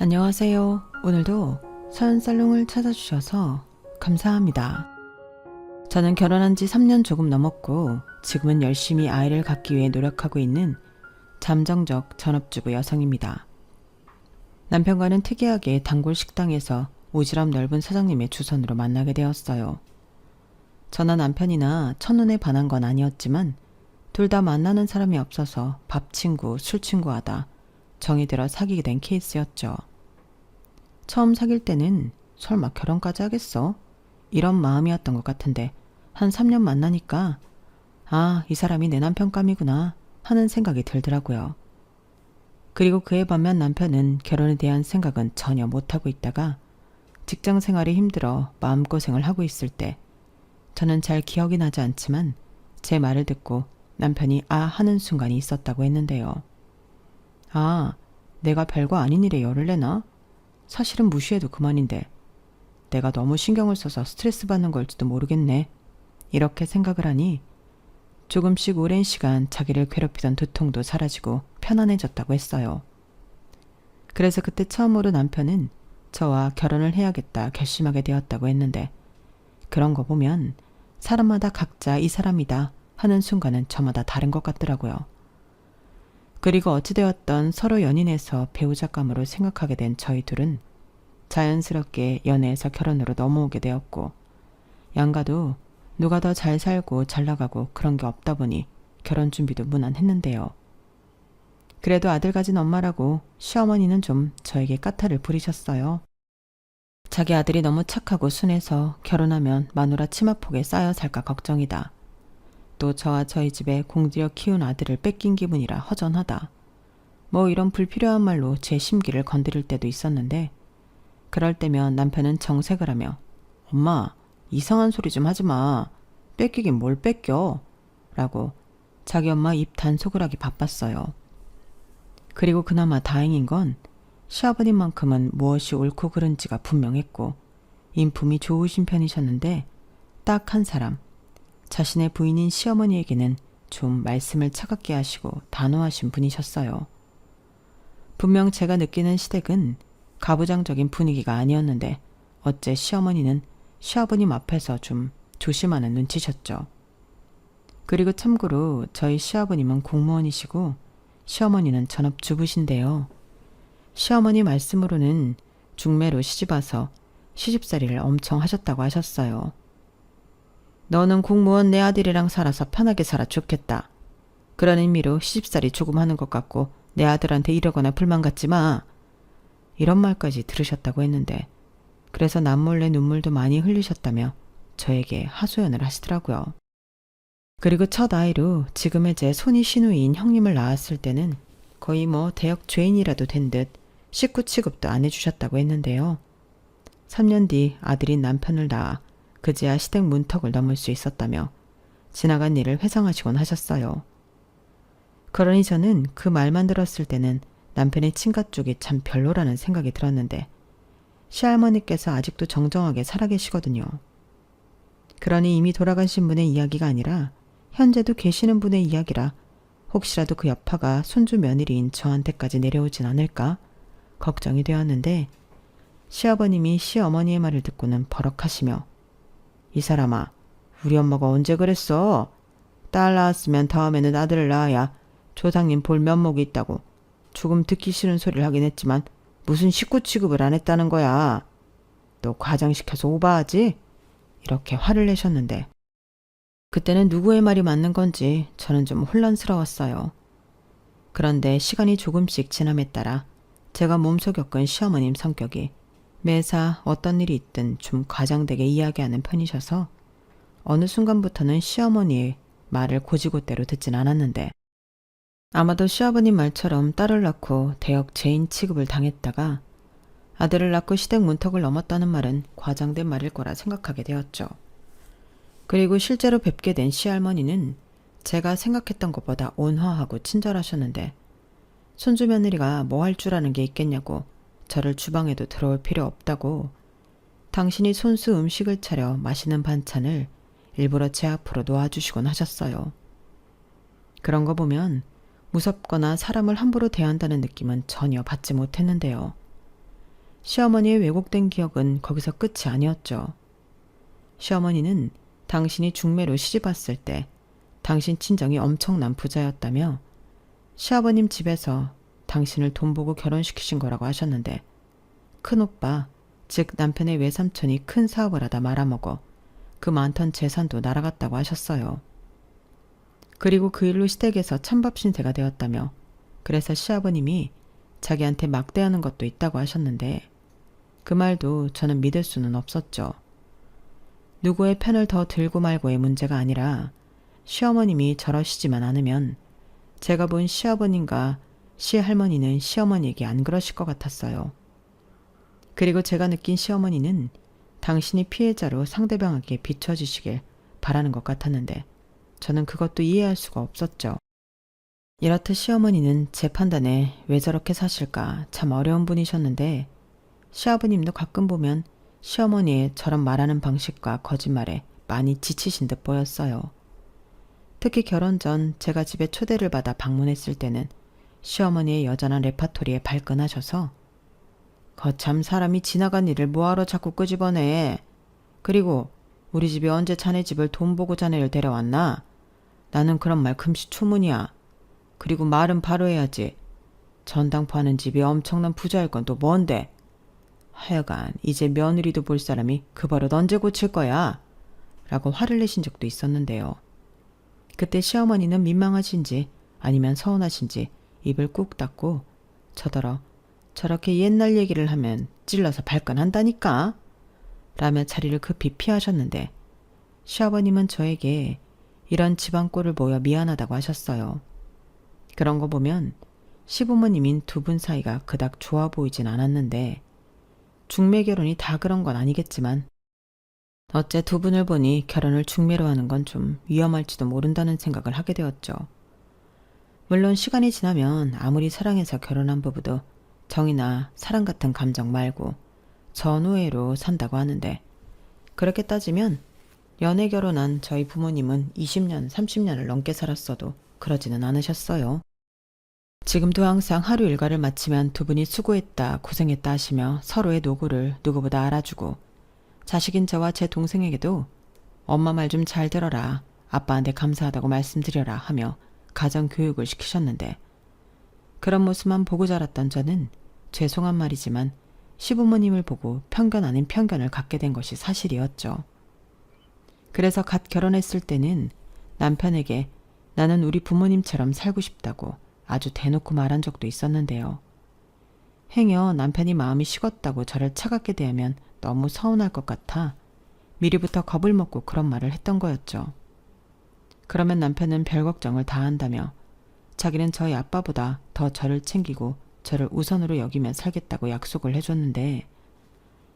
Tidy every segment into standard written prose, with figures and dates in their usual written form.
안녕하세요. 오늘도 서연살롱을 찾아주셔서 감사합니다. 저는 결혼한 지 3년 조금 넘었고 지금은 열심히 아이를 갖기 위해 노력하고 있는 잠정적 전업주부 여성입니다. 남편과는 특이하게 단골 식당에서 오지랖 넓은 사장님의 주선으로 만나게 되었어요. 저나 남편이나 첫눈에 반한 건 아니었지만 둘 다 만나는 사람이 없어서 밥 친구, 술 친구 하다 정이 들어 사귀게 된 케이스였죠. 처음 사귈 때는 설마 결혼까지 하겠어? 이런 마음이었던 것 같은데 한 3년 만나니까 이 사람이 내 남편감이구나 하는 생각이 들더라고요. 그리고 그에 반면 남편은 결혼에 대한 생각은 전혀 못하고 있다가 직장 생활이 힘들어 마음고생을 하고 있을 때 저는 잘 기억이 나지 않지만 제 말을 듣고 남편이 하는 순간이 있었다고 했는데요. 내가 별거 아닌 일에 열을 내나? 사실은 무시해도 그만인데 내가 너무 신경을 써서 스트레스 받는 걸지도 모르겠네. 이렇게 생각을 하니 조금씩 오랜 시간 자기를 괴롭히던 두통도 사라지고 편안해졌다고 했어요. 그래서 그때 처음으로 남편은 저와 결혼을 해야겠다 결심하게 되었다고 했는데 그런 거 보면 사람마다 각자 이 사람이다 하는 순간은 저마다 다른 것 같더라고요. 그리고 어찌되었던 서로 연인에서 배우자감으로 생각하게 된 저희 둘은 자연스럽게 연애에서 결혼으로 넘어오게 되었고 양가도 누가 더 잘 살고 잘 나가고 그런 게 없다 보니 결혼 준비도 무난했는데요. 그래도 아들 가진 엄마라고 시어머니는 좀 저에게 까탈을 부리셨어요. 자기 아들이 너무 착하고 순해서 결혼하면 마누라 치마폭에 쌓여 살까 걱정이다. 또 저와 저희 집에 공들여 키운 아들을 뺏긴 기분이라 허전하다. 이런 불필요한 말로 제 심기를 건드릴 때도 있었는데 그럴 때면 남편은 정색을 하며 엄마 이상한 소리 좀 하지 마. 뺏기긴 뭘 뺏겨. 라고 자기 엄마 입 단속을 하기 바빴어요. 그리고 그나마 다행인 건 시아버님만큼은 무엇이 옳고 그른지가 분명했고 인품이 좋으신 편이셨는데 딱 한 사람 자신의 부인인 시어머니에게는 좀 말씀을 차갑게 하시고 단호하신 분이셨어요. 분명 제가 느끼는 시댁은 가부장적인 분위기가 아니었는데 어째 시어머니는 시아버님 앞에서 좀 조심하는 눈치셨죠. 그리고 참고로 저희 시아버님은 공무원이시고 시어머니는 전업주부신데요. 시어머니 말씀으로는 중매로 시집와서 시집살이를 엄청 하셨다고 하셨어요. 너는 공무원 내 아들이랑 살아서 편하게 살아 좋겠다. 그런 의미로 시집살이 조금 하는 것 같고 내 아들한테 이러거나 불만 갖지 마. 이런 말까지 들으셨다고 했는데 그래서 남몰래 눈물도 많이 흘리셨다며 저에게 하소연을 하시더라고요. 그리고 첫 아이로 지금의 제 손이 시누이인 형님을 낳았을 때는 거의 대역 죄인이라도 된 듯 식구 취급도 안 해주셨다고 했는데요. 3년 뒤 아들인 남편을 낳아 그제야 시댁 문턱을 넘을 수 있었다며 지나간 일을 회상하시곤 하셨어요. 그러니 저는 그 말만 들었을 때는 남편의 친가 쪽이 참 별로라는 생각이 들었는데 시할머니께서 아직도 정정하게 살아계시거든요. 그러니 이미 돌아가신 분의 이야기가 아니라 현재도 계시는 분의 이야기라 혹시라도 그 여파가 손주 며느리인 저한테까지 내려오진 않을까 걱정이 되었는데 시아버님이 시어머니의 말을 듣고는 버럭하시며 이 사람아, 우리 엄마가 언제 그랬어? 딸 낳았으면 다음에는 아들을 낳아야 조상님 볼 면목이 있다고 조금 듣기 싫은 소리를 하긴 했지만 무슨 식구 취급을 안 했다는 거야. 너 과장시켜서 오바하지? 이렇게 화를 내셨는데 그때는 누구의 말이 맞는 건지 저는 좀 혼란스러웠어요. 그런데 시간이 조금씩 지남에 따라 제가 몸소 겪은 시어머님 성격이 매사 어떤 일이 있든 좀 과장되게 이야기하는 편이셔서 어느 순간부터는 시어머니의 말을 고지고대로 듣진 않았는데 아마도 시아버님 말처럼 딸을 낳고 대역 죄인 취급을 당했다가 아들을 낳고 시댁 문턱을 넘었다는 말은 과장된 말일 거라 생각하게 되었죠. 그리고 실제로 뵙게 된 시할머니는 제가 생각했던 것보다 온화하고 친절하셨는데 손주 며느리가 뭐 할 줄 아는 게 있겠냐고 저를 주방에도 들어올 필요 없다고 당신이 손수 음식을 차려 맛있는 반찬을 일부러 제 앞으로 놓아주시곤 하셨어요. 그런 거 보면 무섭거나 사람을 함부로 대한다는 느낌은 전혀 받지 못했는데요. 시어머니의 왜곡된 기억은 거기서 끝이 아니었죠. 시어머니는 당신이 중매로 시집 왔을 때 당신 친정이 엄청난 부자였다며 시아버님 집에서 당신을 돈 보고 결혼시키신 거라고 하셨는데 큰오빠, 즉 남편의 외삼촌이 큰 사업을 하다 말아먹어 그 많던 재산도 날아갔다고 하셨어요. 그리고 그 일로 시댁에서 찬밥 신세가 되었다며 그래서 시아버님이 자기한테 막대하는 것도 있다고 하셨는데 그 말도 저는 믿을 수는 없었죠. 누구의 편을 더 들고 말고의 문제가 아니라 시어머님이 저러시지만 않으면 제가 본 시아버님과 시할머니는 시어머니에게 안 그러실 것 같았어요. 그리고 제가 느낀 시어머니는 당신이 피해자로 상대방에게 비춰지시길 바라는 것 같았는데 저는 그것도 이해할 수가 없었죠. 이렇듯 시어머니는 제 판단에 왜 저렇게 사실까 참 어려운 분이셨는데 시아버님도 가끔 보면 시어머니의 저런 말하는 방식과 거짓말에 많이 지치신 듯 보였어요. 특히 결혼 전 제가 집에 초대를 받아 방문했을 때는 시어머니의 여전한 레파토리에 발끈하셔서 거참 사람이 지나간 일을 뭐하러 자꾸 끄집어내. 그리고 우리 집이 언제 자네 집을 돈 보고 자네를 데려왔나? 나는 그런 말 금시초문이야. 그리고 말은 바로 해야지. 전당포 하는 집이 엄청난 부자일 건 또 뭔데? 하여간 이제 며느리도 볼 사람이 그 버릇 언제 고칠 거야? 라고 화를 내신 적도 있었는데요. 그때 시어머니는 민망하신지 아니면 서운하신지 입을 꾹 닫고 저더러 저렇게 옛날 얘기를 하면 찔러서 발끈한다니까? 라며 자리를 급히 피하셨는데 시아버님은 저에게 이런 집안 꼴을 보여 미안하다고 하셨어요. 그런 거 보면 시부모님인 두 분 사이가 그닥 좋아 보이진 않았는데 중매 결혼이 다 그런 건 아니겠지만 어째 두 분을 보니 결혼을 중매로 하는 건 좀 위험할지도 모른다는 생각을 하게 되었죠. 물론 시간이 지나면 아무리 사랑해서 결혼한 부부도 정이나 사랑 같은 감정 말고 전우애로 산다고 하는데 그렇게 따지면 연애 결혼한 저희 부모님은 20년, 30년을 넘게 살았어도 그러지는 않으셨어요. 지금도 항상 하루 일과를 마치면 두 분이 수고했다, 고생했다 하시며 서로의 노고를 누구보다 알아주고 자식인 저와 제 동생에게도 엄마 말 좀 잘 들어라, 아빠한테 감사하다고 말씀드려라 하며 가정교육을 시키셨는데 그런 모습만 보고 자랐던 저는 죄송한 말이지만 시부모님을 보고 편견 아닌 편견을 갖게 된 것이 사실이었죠. 그래서 갓 결혼했을 때는 남편에게 나는 우리 부모님처럼 살고 싶다고 아주 대놓고 말한 적도 있었는데요. 행여 남편이 마음이 식었다고 저를 차갑게 대하면 너무 서운할 것 같아 미리부터 겁을 먹고 그런 말을 했던 거였죠. 그러면 남편은 별 걱정을 다 한다며 자기는 저희 아빠보다 더 저를 챙기고 저를 우선으로 여기며 살겠다고 약속을 해줬는데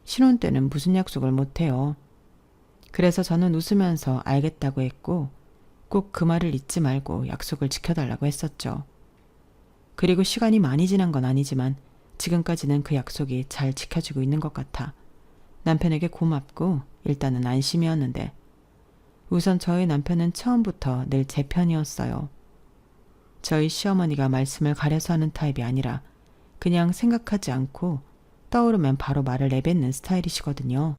신혼 때는 무슨 약속을 못해요. 그래서 저는 웃으면서 알겠다고 했고 꼭 그 말을 잊지 말고 약속을 지켜달라고 했었죠. 그리고 시간이 많이 지난 건 아니지만 지금까지는 그 약속이 잘 지켜지고 있는 것 같아 남편에게 고맙고 일단은 안심이었는데 우선 저희 남편은 처음부터 늘 제 편이었어요. 저희 시어머니가 말씀을 가려서 하는 타입이 아니라 그냥 생각하지 않고 떠오르면 바로 말을 내뱉는 스타일이시거든요.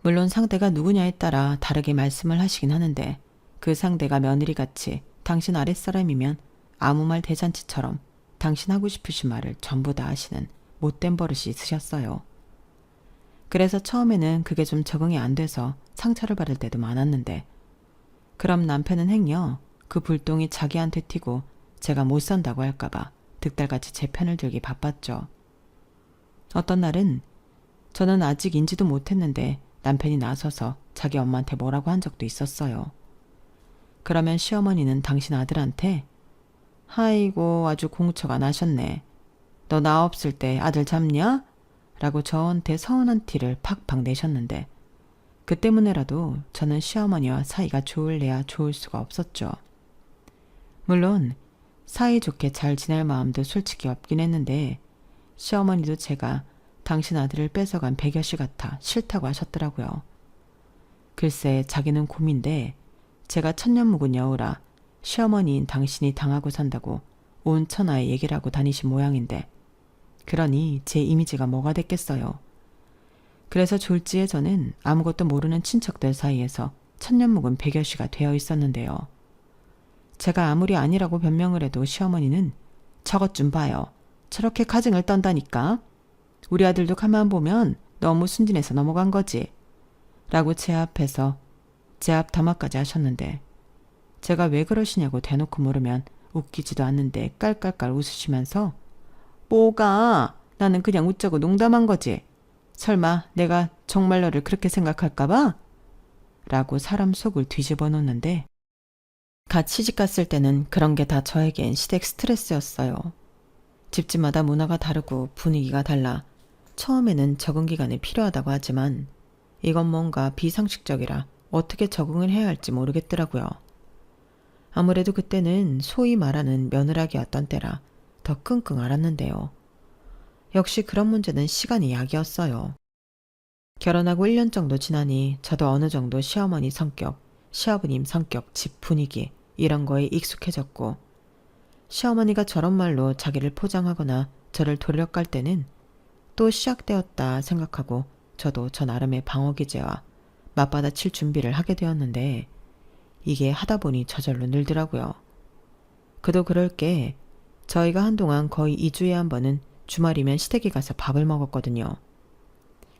물론 상대가 누구냐에 따라 다르게 말씀을 하시긴 하는데 그 상대가 며느리같이 당신 아랫사람이면 아무 말 대잔치처럼 당신 하고 싶으신 말을 전부 다 하시는 못된 버릇이 있으셨어요. 그래서 처음에는 그게 좀 적응이 안 돼서 상처를 받을 때도 많았는데 그럼 남편은 행여 그 불똥이 자기한테 튀고 제가 못 산다고 할까봐 득달같이 제 편을 들기 바빴죠. 어떤 날은 저는 아직 인지도 못했는데 남편이 나서서 자기 엄마한테 뭐라고 한 적도 있었어요. 그러면 시어머니는 당신 아들한테 아이고 아주 공처가 나셨네. 너 나 없을 때 아들 잡냐? 라고 저한테 서운한 티를 팍팍 내셨는데 그 때문에라도 저는 시어머니와 사이가 좋을래야 좋을 수가 없었죠. 물론 사이좋게 잘 지낼 마음도 솔직히 없긴 했는데 시어머니도 제가 당신 아들을 뺏어간 배겨씨 같아 싫다고 하셨더라고요. 글쎄 자기는 곰인데 제가 천년 묵은 여우라 시어머니인 당신이 당하고 산다고 온 천하에 얘기를 하고 다니신 모양인데 그러니 제 이미지가 뭐가 됐겠어요. 그래서 졸지에 저는 아무것도 모르는 친척들 사이에서 천년묵은 백여시가 되어 있었는데요. 제가 아무리 아니라고 변명을 해도 시어머니는 저것 좀 봐요. 저렇게 가증을 떤다니까. 우리 아들도 가만 보면 너무 순진해서 넘어간 거지. 라고 제 앞에서 제 앞 담화까지 하셨는데 제가 왜 그러시냐고 대놓고 물으면 웃기지도 않는데 깔깔깔 웃으시면서 뭐가 나는 그냥 웃자고 농담한 거지. 설마 내가 정말 너를 그렇게 생각할까 봐? 라고 사람 속을 뒤집어 놓는데 갓 시집갔을 때는 그런 게 다 저에겐 시댁 스트레스였어요. 집집마다 문화가 다르고 분위기가 달라 처음에는 적응 기간이 필요하다고 하지만 이건 뭔가 비상식적이라 어떻게 적응을 해야 할지 모르겠더라고요. 아무래도 그때는 소위 말하는 며느라기였던 때라 더 끙끙 앓았는데요. 역시 그런 문제는 시간이 약이었어요. 결혼하고 1년 정도 지나니 저도 어느 정도 시어머니 성격, 시아버님 성격, 집 분위기 이런 거에 익숙해졌고 시어머니가 저런 말로 자기를 포장하거나 저를 돌려깔 때는 또 시작되었다 생각하고 저도 저 나름의 방어기제와 맞받아칠 준비를 하게 되었는데 이게 하다 보니 저절로 늘더라고요. 그도 그럴 게 저희가 한동안 거의 2주에 한 번은 주말이면 시댁에 가서 밥을 먹었거든요.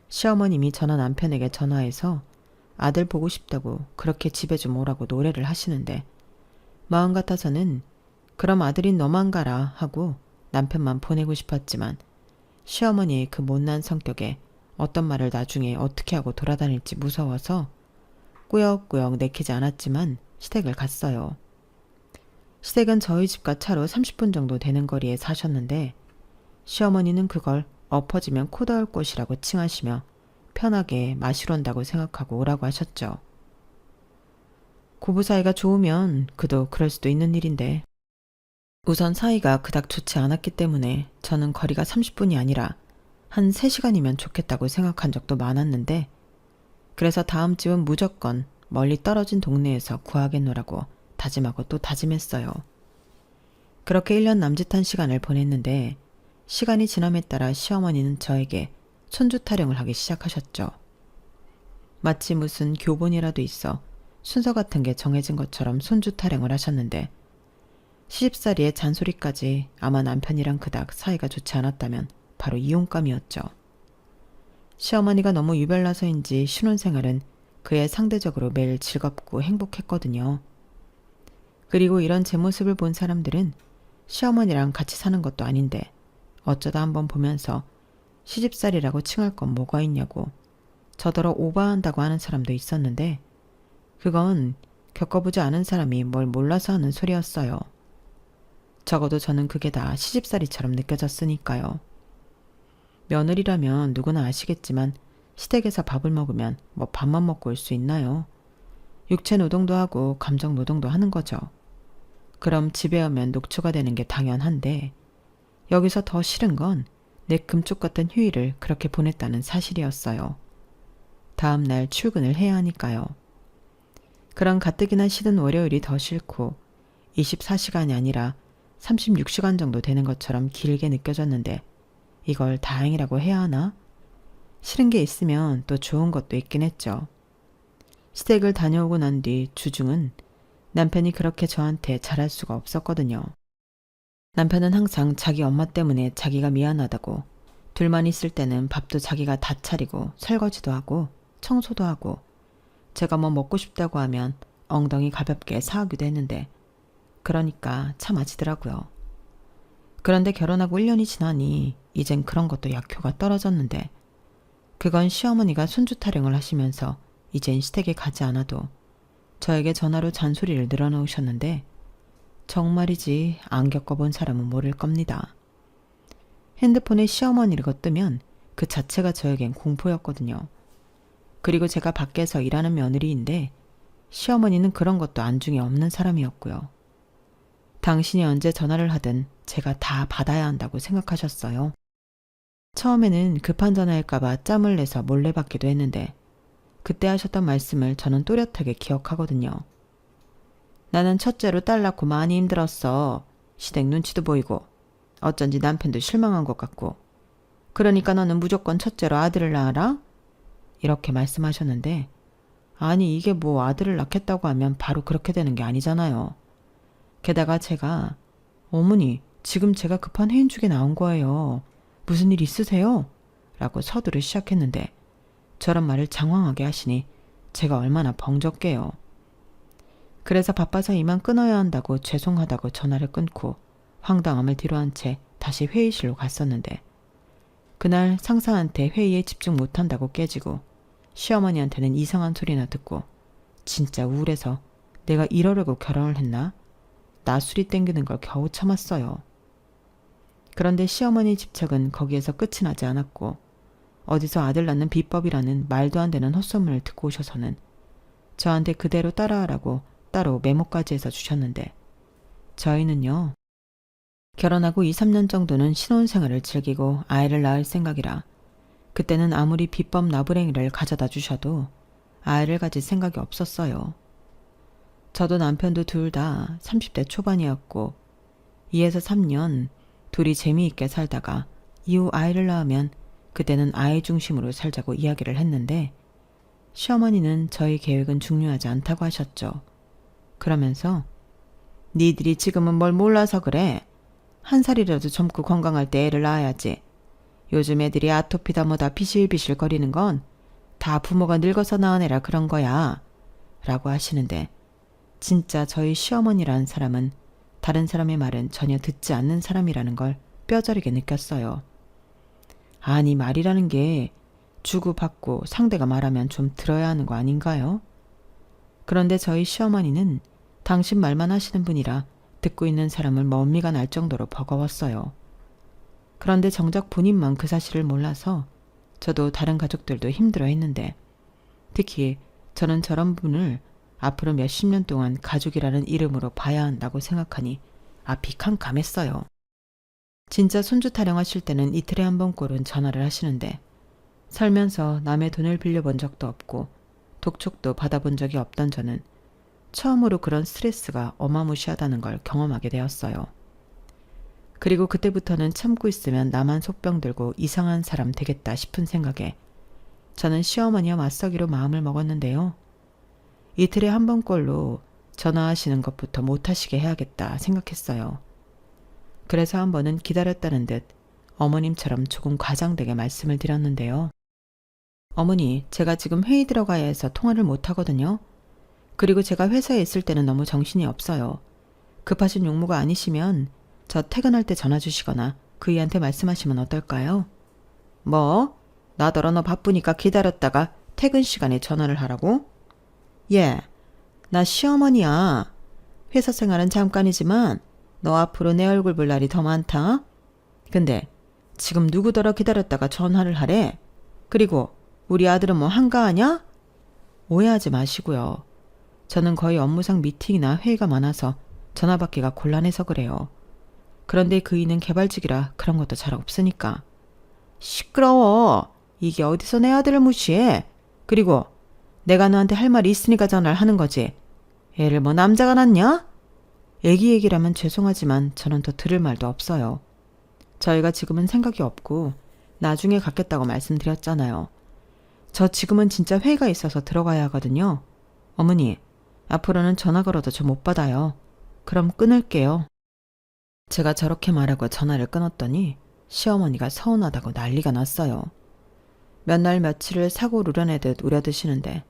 시어머님이 저나 남편에게 전화해서 아들 보고 싶다고 그렇게 집에 좀 오라고 노래를 하시는데 마음 같아서는 그럼 아들인 너만 가라 하고 남편만 보내고 싶었지만 시어머니의 그 못난 성격에 어떤 말을 나중에 어떻게 하고 돌아다닐지 무서워서 꾸역꾸역 내키지 않았지만 시댁을 갔어요. 시댁은 저희 집과 차로 30분 정도 되는 거리에 사셨는데 시어머니는 그걸 엎어지면 코 닿을 곳이라고 칭하시며 편하게 마시러 온다고 생각하고 오라고 하셨죠. 고부 사이가 좋으면 그도 그럴 수도 있는 일인데 우선 사이가 그닥 좋지 않았기 때문에 저는 거리가 30분이 아니라 한 3시간이면 좋겠다고 생각한 적도 많았는데 그래서 다음 집은 무조건 멀리 떨어진 동네에서 구하겠노라고 다짐하고 또 다짐했어요. 그렇게 1년 남짓한 시간을 보냈는데 시간이 지남에 따라 시어머니는 저에게 손주 타령을 하기 시작하셨죠. 마치 무슨 교본이라도 있어 순서 같은 게 정해진 것처럼 손주 타령을 하셨는데 시집살이의 잔소리까지 아마 남편이랑 그닥 사이가 좋지 않았다면 바로 이혼감이었죠. 시어머니가 너무 유별나서인지 신혼생활은 그의 상대적으로 매일 즐겁고 행복했거든요. 그리고 이런 제 모습을 본 사람들은 시어머니랑 같이 사는 것도 아닌데 어쩌다 한번 보면서 시집살이라고 칭할 건 뭐가 있냐고 저더러 오바한다고 하는 사람도 있었는데 그건 겪어보지 않은 사람이 뭘 몰라서 하는 소리였어요. 적어도 저는 그게 다 시집살이처럼 느껴졌으니까요. 며느리라면 누구나 아시겠지만 시댁에서 밥을 먹으면 뭐 밥만 먹고 올 수 있나요? 육체 노동도 하고 감정 노동도 하는 거죠. 그럼 집에 오면 녹초가 되는 게 당연한데 여기서 더 싫은 건 내 금쪽 같은 휴일을 그렇게 보냈다는 사실이었어요. 다음 날 출근을 해야 하니까요. 그런 가뜩이나 싫은 월요일이 더 싫고 24시간이 아니라 36시간 정도 되는 것처럼 길게 느껴졌는데 이걸 다행이라고 해야 하나? 싫은 게 있으면 또 좋은 것도 있긴 했죠. 시댁을 다녀오고 난 뒤 주중은 남편이 그렇게 저한테 잘할 수가 없었거든요. 남편은 항상 자기 엄마 때문에 자기가 미안하다고 둘만 있을 때는 밥도 자기가 다 차리고 설거지도 하고 청소도 하고 제가 뭐 먹고 싶다고 하면 엉덩이 가볍게 사오기도 했는데 그러니까 참 아지더라고요. 그런데 결혼하고 1년이 지나니 이젠 그런 것도 약효가 떨어졌는데 그건 시어머니가 손주 타령을 하시면서 이젠 시댁에 가지 않아도 저에게 전화로 잔소리를 늘어놓으셨는데 정말이지 안 겪어본 사람은 모를 겁니다. 핸드폰에 시어머니를 뜨면 그 자체가 저에겐 공포였거든요. 그리고 제가 밖에서 일하는 며느리인데 시어머니는 그런 것도 안중에 없는 사람이었고요. 당신이 언제 전화를 하든 제가 다 받아야 한다고 생각하셨어요. 처음에는 급한 전화일까봐 짬을 내서 몰래 받기도 했는데 그때 하셨던 말씀을 저는 또렷하게 기억하거든요. 나는 첫째로 딸 낳고 많이 힘들었어. 시댁 눈치도 보이고 어쩐지 남편도 실망한 것 같고 그러니까 너는 무조건 첫째로 아들을 낳아라? 이렇게 말씀하셨는데, 아니 이게 뭐 아들을 낳겠다고 하면 바로 그렇게 되는 게 아니잖아요. 게다가 제가 어머니 지금 제가 급한 회인 중에 나온 거예요. 무슨 일 있으세요? 라고 서두를 시작했는데 저런 말을 장황하게 하시니 제가 얼마나 벙적게요. 그래서 바빠서 이만 끊어야 한다고 죄송하다고 전화를 끊고 황당함을 뒤로한 채 다시 회의실로 갔었는데 그날 상사한테 회의에 집중 못한다고 깨지고 시어머니한테는 이상한 소리나 듣고 진짜 우울해서 내가 이러려고 결혼을 했나? 나 술이 땡기는 걸 겨우 참았어요. 그런데 시어머니 집착은 거기에서 끝이 나지 않았고 어디서 아들 낳는 비법이라는 말도 안 되는 헛소문을 듣고 오셔서는 저한테 그대로 따라하라고 따로 메모까지 해서 주셨는데 저희는요. 결혼하고 2, 3년 정도는 신혼생활을 즐기고 아이를 낳을 생각이라 그때는 아무리 비법 나부랭이를 가져다 주셔도 아이를 가질 생각이 없었어요. 저도 남편도 둘 다 30대 초반이었고 2에서 3년 둘이 재미있게 살다가 이후 아이를 낳으면 그때는 아이 중심으로 살자고 이야기를 했는데 시어머니는 저희 계획은 중요하지 않다고 하셨죠. 그러면서 니들이 지금은 뭘 몰라서 그래. 한 살이라도 젊고 건강할 때 애를 낳아야지. 요즘 애들이 아토피다 뭐다 비실비실 거리는 건 다 부모가 늙어서 낳은 애라 그런 거야. 라고 하시는데 진짜 저희 시어머니라는 사람은 다른 사람의 말은 전혀 듣지 않는 사람이라는 걸 뼈저리게 느꼈어요. 아니 말이라는 게 주고받고 상대가 말하면 좀 들어야 하는 거 아닌가요? 그런데 저희 시어머니는 당신 말만 하시는 분이라 듣고 있는 사람을 먼미가 날 정도로 버거웠어요. 그런데 정작 본인만 그 사실을 몰라서 저도 다른 가족들도 힘들어했는데 특히 저는 저런 분을 앞으로 몇십 년 동안 가족이라는 이름으로 봐야 한다고 생각하니 앞이 캄캄했어요. 진짜 손주 타령하실 때는 이틀에 한 번꼴은 전화를 하시는데 살면서 남의 돈을 빌려본 적도 없고 독촉도 받아본 적이 없던 저는 처음으로 그런 스트레스가 어마무시하다는 걸 경험하게 되었어요. 그리고 그때부터는 참고 있으면 나만 속병 들고 이상한 사람 되겠다 싶은 생각에 저는 시어머니와 맞서기로 마음을 먹었는데요. 이틀에 한 번꼴로 전화하시는 것부터 못하시게 해야겠다 생각했어요. 그래서 한 번은 기다렸다는 듯 어머님처럼 조금 과장되게 말씀을 드렸는데요. 어머니, 제가 지금 회의 들어가야 해서 통화를 못하거든요. 그리고 제가 회사에 있을 때는 너무 정신이 없어요. 급하신 용무가 아니시면 저 퇴근할 때 전화 주시거나 그이한테 말씀하시면 어떨까요? 뭐? 나더러 너 바쁘니까 기다렸다가 퇴근 시간에 전화를 하라고? 예, 나 시어머니야. 회사 생활은 잠깐이지만 너 앞으로 내 얼굴 볼 날이 더 많다. 근데 지금 누구더러 기다렸다가 전화를 하래? 그리고 우리 아들은 뭐 한가하냐? 오해하지 마시고요. 저는 거의 업무상 미팅이나 회의가 많아서 전화 받기가 곤란해서 그래요. 그런데 그이는 개발직이라 그런 것도 잘 없으니까. 시끄러워. 이게 어디서 내 아들을 무시해. 그리고 내가 너한테 할 말이 있으니까 전화를 하는 거지. 애를 뭐 남자가 낳냐? 애기 얘기라면 죄송하지만 저는 더 들을 말도 없어요. 저희가 지금은 생각이 없고 나중에 갖겠다고 말씀드렸잖아요. 저 지금은 진짜 회의가 있어서 들어가야 하거든요. 어머니, 앞으로는 전화 걸어도 저 못 받아요. 그럼 끊을게요. 제가 저렇게 말하고 전화를 끊었더니 시어머니가 서운하다고 난리가 났어요. 몇 날 며칠을 사고 누려내듯 우려드시는데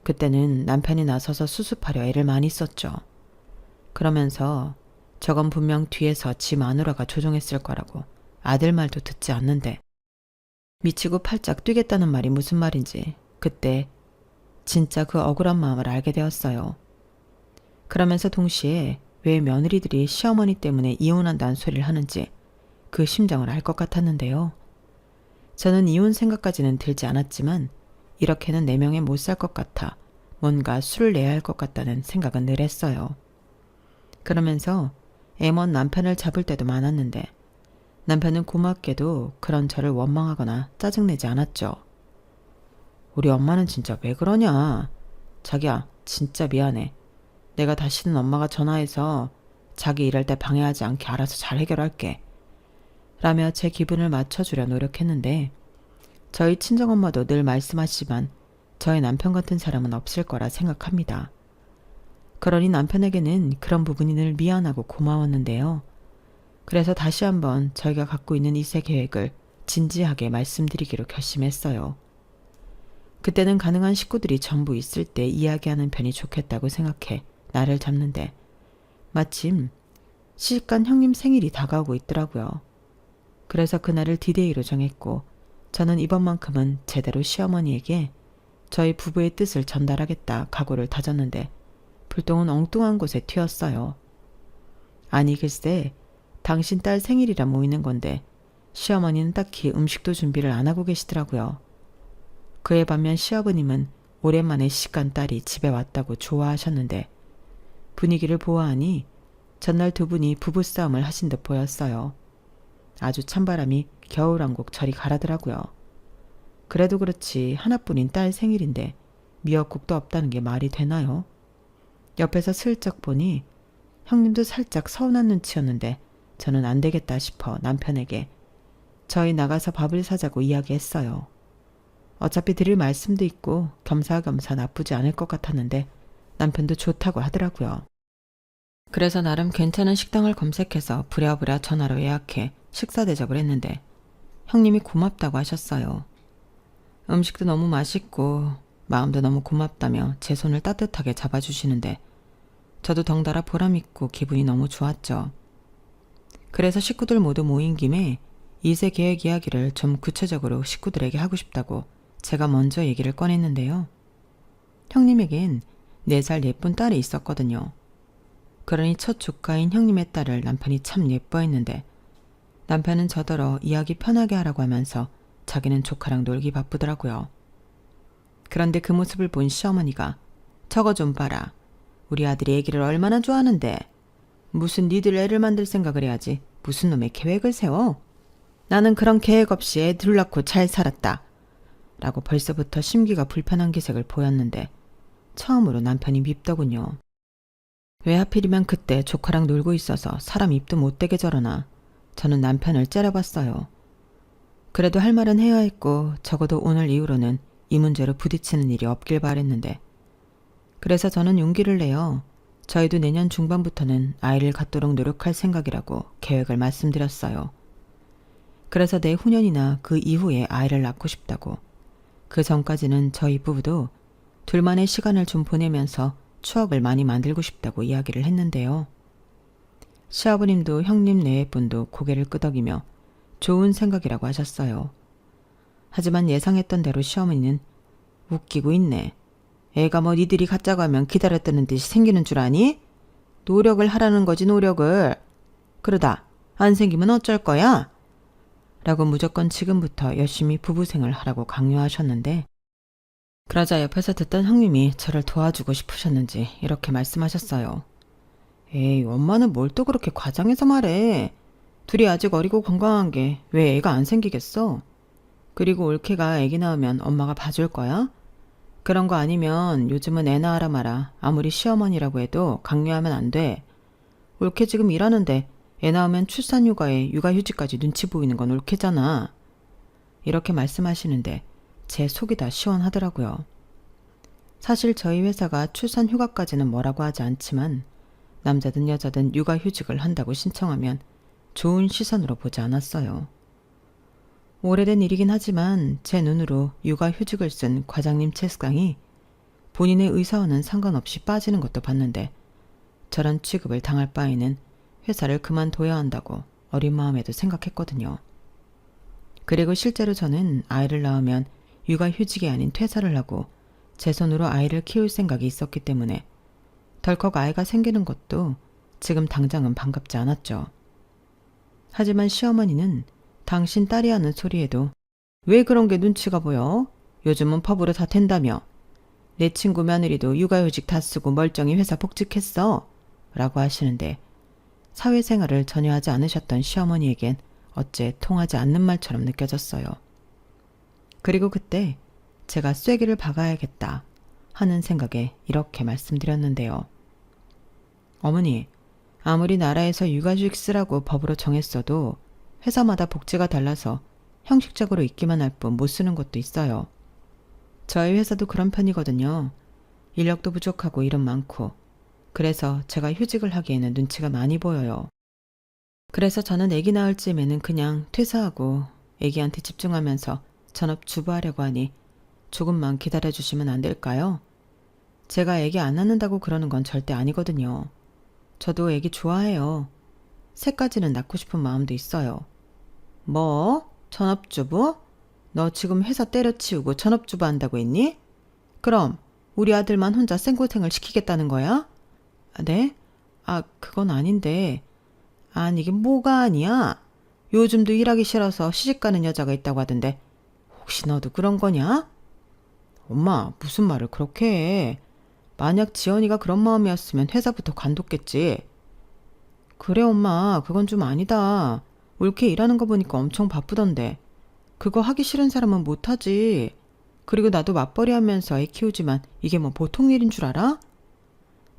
그때는 남편이 나서서 수습하려 애를 많이 썼죠. 그러면서 저건 분명 뒤에서 지 마누라가 조종했을 거라고 아들 말도 듣지 않는데 미치고 팔짝 뛰겠다는 말이 무슨 말인지 그때 진짜 그 억울한 마음을 알게 되었어요. 그러면서 동시에 왜 며느리들이 시어머니 때문에 이혼한다는 소리를 하는지 그 심정을 알 것 같았는데요. 저는 이혼 생각까지는 들지 않았지만 이렇게는 4명에 못 살 것 같아 뭔가 수를 내야 할 것 같다는 생각은 늘 했어요. 그러면서 애먼 남편을 잡을 때도 많았는데 남편은 고맙게도 그런 저를 원망하거나 짜증내지 않았죠. 우리 엄마는 진짜 왜 그러냐. 자기야, 진짜 미안해. 내가 다시는 엄마가 전화해서 자기 일할 때 방해하지 않게 알아서 잘 해결할게. 라며 제 기분을 맞춰주려 노력했는데 저희 친정엄마도 늘 말씀하시지만 저의 남편 같은 사람은 없을 거라 생각합니다. 그러니 남편에게는 그런 부분이 늘 미안하고 고마웠는데요. 그래서 다시 한번 저희가 갖고 있는 이세 계획을 진지하게 말씀드리기로 결심했어요. 그때는 가능한 식구들이 전부 있을 때 이야기하는 편이 좋겠다고 생각해 날을 잡는데 마침 시집간 형님 생일이 다가오고 있더라고요. 그래서 그날을 디데이로 정했고 저는 이번만큼은 제대로 시어머니에게 저희 부부의 뜻을 전달하겠다 각오를 다졌는데 불똥은 엉뚱한 곳에 튀었어요. 아니 글쎄 당신 딸 생일이라 모이는 건데 시어머니는 딱히 음식도 준비를 안 하고 계시더라고요. 그에 반면 시아버님은 오랜만에 시집간 딸이 집에 왔다고 좋아하셨는데 분위기를 보아하니 전날 두 분이 부부싸움을 하신 듯 보였어요. 아주 찬바람이 겨울왕국 저리 가라더라고요. 그래도 그렇지 하나뿐인 딸 생일인데 미역국도 없다는 게 말이 되나요? 옆에서 슬쩍 보니 형님도 살짝 서운한 눈치였는데 저는 안 되겠다 싶어 남편에게 저희 나가서 밥을 사자고 이야기했어요. 어차피 드릴 말씀도 있고 겸사겸사 나쁘지 않을 것 같았는데 남편도 좋다고 하더라고요. 그래서 나름 괜찮은 식당을 검색해서 부랴부랴 전화로 예약해 식사 대접을 했는데 형님이 고맙다고 하셨어요. 음식도 너무 맛있고 마음도 너무 고맙다며 제 손을 따뜻하게 잡아주시는데 저도 덩달아 보람있고 기분이 너무 좋았죠. 그래서 식구들 모두 모인 김에 2세 계획 이야기를 좀 구체적으로 식구들에게 하고 싶다고 제가 먼저 얘기를 꺼냈는데요. 형님에겐 4살 예쁜 딸이 있었거든요. 그러니 첫 조카인 형님의 딸을 남편이 참 예뻐했는데 남편은 저더러 이야기 편하게 하라고 하면서 자기는 조카랑 놀기 바쁘더라고요. 그런데 그 모습을 본 시어머니가 저거 좀 봐라. 우리 아들이 애기를 얼마나 좋아하는데 무슨 니들 애를 만들 생각을 해야지 무슨 놈의 계획을 세워? 나는 그런 계획 없이 애 둘 낳고 잘 살았다. 라고 벌써부터 심기가 불편한 기색을 보였는데 처음으로 남편이 밉더군요. 왜 하필이면 그때 조카랑 놀고 있어서 사람 입도 못 대게 저러나 저는 남편을 째려봤어요. 그래도 할 말은 해야 했고 적어도 오늘 이후로는 이 문제로 부딪히는 일이 없길 바랬는데 그래서 저는 용기를 내어 저희도 내년 중반부터는 아이를 갖도록 노력할 생각이라고 계획을 말씀드렸어요. 그래서 내후년이나 그 이후에 아이를 낳고 싶다고 그 전까지는 저희 부부도 둘만의 시간을 좀 보내면서 추억을 많이 만들고 싶다고 이야기를 했는데요. 시아버님도 형님 네의 분도 고개를 끄덕이며 좋은 생각이라고 하셨어요. 하지만 예상했던 대로 시어머니는 웃기고 있네. 애가 뭐 니들이 갖자고 하면 기다렸다는 듯이 생기는 줄 아니? 노력을 하라는 거지 노력을. 그러다 안 생기면 어쩔 거야? 라고 무조건 지금부터 열심히 부부생을 하라고 강요하셨는데 그러자 옆에서 듣던 형님이 저를 도와주고 싶으셨는지 이렇게 말씀하셨어요. 에이 엄마는 뭘 또 그렇게 과장해서 말해. 둘이 아직 어리고 건강한 게 왜 애가 안 생기겠어? 그리고 올케가 애기 낳으면 엄마가 봐줄 거야? 그런 거 아니면 요즘은 애 낳아라 마라. 아무리 시어머니라고 해도 강요하면 안 돼. 올케 지금 일하는데 애 낳으면 출산휴가에 육아휴직까지 눈치 보이는 건 올케잖아. 이렇게 말씀하시는데 제 속이 다 시원하더라고요. 사실 저희 회사가 출산휴가까지는 뭐라고 하지 않지만 남자든 여자든 육아휴직을 한다고 신청하면 좋은 시선으로 보지 않았어요. 오래된 일이긴 하지만 제 눈으로 육아휴직을 쓴 과장님 채상이 본인의 의사와는 상관없이 빠지는 것도 봤는데 저런 취급을 당할 바에는 회사를 그만둬야 한다고 어린 마음에도 생각했거든요. 그리고 실제로 저는 아이를 낳으면 육아휴직이 아닌 퇴사를 하고 제 손으로 아이를 키울 생각이 있었기 때문에 덜컥 아이가 생기는 것도 지금 당장은 반갑지 않았죠. 하지만 시어머니는 당신 딸이 하는 소리에도 왜 그런 게 눈치가 보여? 요즘은 펍으로 다 된다며. 내 친구 며느리도 육아휴직 다 쓰고 멀쩡히 회사 복직했어. 라고 하시는데 사회생활을 전혀 하지 않으셨던 시어머니에겐 어째 통하지 않는 말처럼 느껴졌어요. 그리고 그때 제가 쐐기를 박아야겠다 하는 생각에 이렇게 말씀드렸는데요. 어머니, 아무리 나라에서 육아휴직 쓰라고 법으로 정했어도 회사마다 복지가 달라서 형식적으로 있기만 할 뿐 못 쓰는 곳도 있어요. 저희 회사도 그런 편이거든요. 인력도 부족하고 일은 많고. 그래서 제가 휴직을 하기에는 눈치가 많이 보여요. 그래서 저는 아기 낳을 쯤에는 그냥 퇴사하고 아기한테 집중하면서 전업주부 하려고 하니 조금만 기다려주시면 안 될까요? 제가 아기 안 낳는다고 그러는 건 절대 아니거든요. 저도 아기 좋아해요. 셋까지는 낳고 싶은 마음도 있어요. 뭐? 전업주부? 너 지금 회사 때려치우고 전업주부 한다고 했니? 그럼 우리 아들만 혼자 생고생을 시키겠다는 거야? 네? 그건 아닌데. 아니 이게 뭐가 아니야? 요즘도 일하기 싫어서 시집가는 여자가 있다고 하던데 혹시 너도 그런 거냐? 엄마 무슨 말을 그렇게 해. 만약 지연이가 그런 마음이었으면 회사부터 관뒀겠지. 그래 엄마 그건 좀 아니다. 올케 일하는 거 보니까 엄청 바쁘던데. 그거 하기 싫은 사람은 못하지. 그리고 나도 맞벌이 하면서 애 키우지만 이게 뭐 보통 일인 줄 알아?